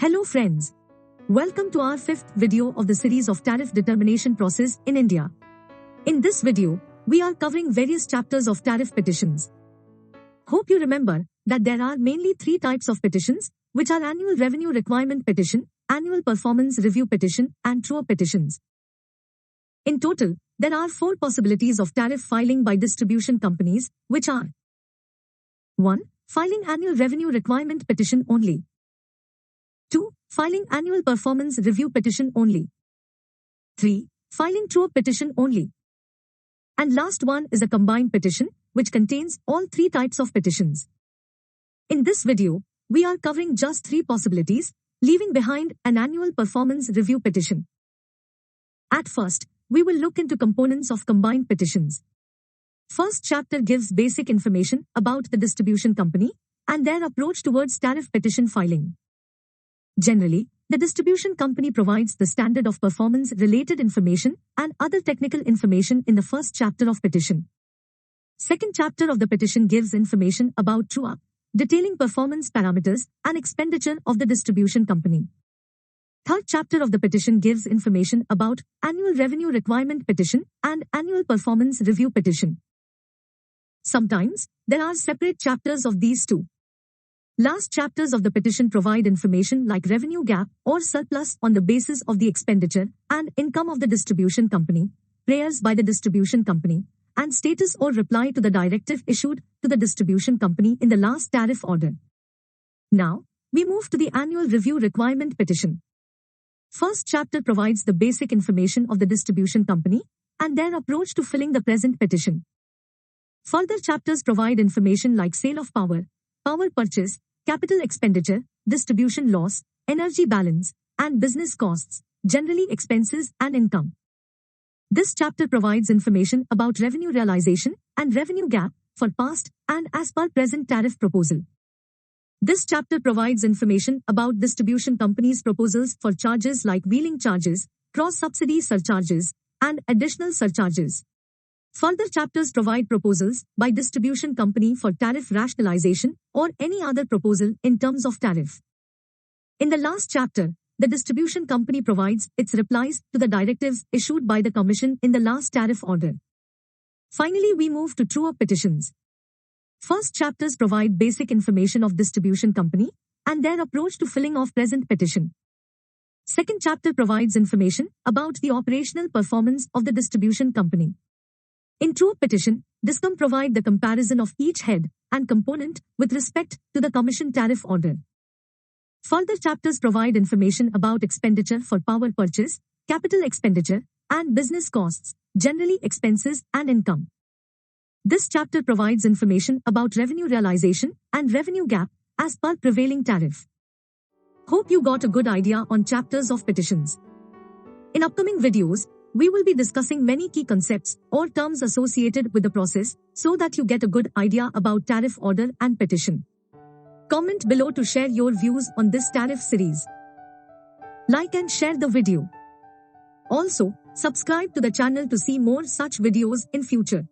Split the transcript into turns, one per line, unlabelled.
Hello friends. Welcome to our 5th video of the series of tariff determination process in India. In this video, we are covering various chapters of tariff petitions. Hope you remember that there are mainly 3 types of petitions, which are annual revenue requirement petition, annual performance review petition, and true-up petitions. In total, there are 4 possibilities of tariff filing by distribution companies, which are 1. Filing annual revenue requirement petition only. 2. Filing annual performance review petition only. 3. Filing true-up petition only. And last one is a combined petition, which contains all 3 types of petitions. In this video, we are covering just 3 possibilities, leaving behind an annual performance review petition. At first, we will look into components of combined petitions. First chapter gives basic information about the distribution company and their approach towards tariff petition filing. Generally, the distribution company provides the standard of performance-related information and other technical information in the first chapter of petition. Second chapter of the petition gives information about true-up, detailing performance parameters and expenditure of the distribution company. Third chapter of the petition gives information about annual revenue requirement petition and annual performance review petition. Sometimes, there are separate chapters of these two. Last chapters of the petition provide information like revenue gap or surplus on the basis of the expenditure and income of the distribution company, prayers by the distribution company, and status or reply to the directive issued to the distribution company in the last tariff order. Now, we move to the annual review requirement petition. First chapter provides the basic information of the distribution company and their approach to filling the present petition. Further chapters provide information like sale of power, power purchase, capital expenditure, distribution loss, energy balance, and business costs, generally expenses and income. This chapter provides information about revenue realization and revenue gap for past and as per present tariff proposal. This chapter provides information about distribution companies' proposals for charges like wheeling charges, cross-subsidy surcharges, and additional surcharges. Further chapters provide proposals by distribution company for tariff rationalization or any other proposal in terms of tariff. In the last chapter, the distribution company provides its replies to the directives issued by the Commission in the last tariff order. Finally, we move to true-up petitions. First chapters provide basic information of distribution company and their approach to filling of present petition. Second chapter provides information about the operational performance of the distribution company. In true-up petition, DISCOM provide the comparison of each head and component with respect to the Commission tariff order. Further chapters provide information about expenditure for power purchase, capital expenditure, and business costs, generally expenses and income. This chapter provides information about revenue realization and revenue gap as per prevailing tariff. Hope you got a good idea on chapters of petitions. In upcoming videos, we will be discussing many key concepts or terms associated with the process so that you get a good idea about tariff order and petition. Comment below to share your views on this tariff series. Like and share the video. Also, subscribe to the channel to see more such videos in future.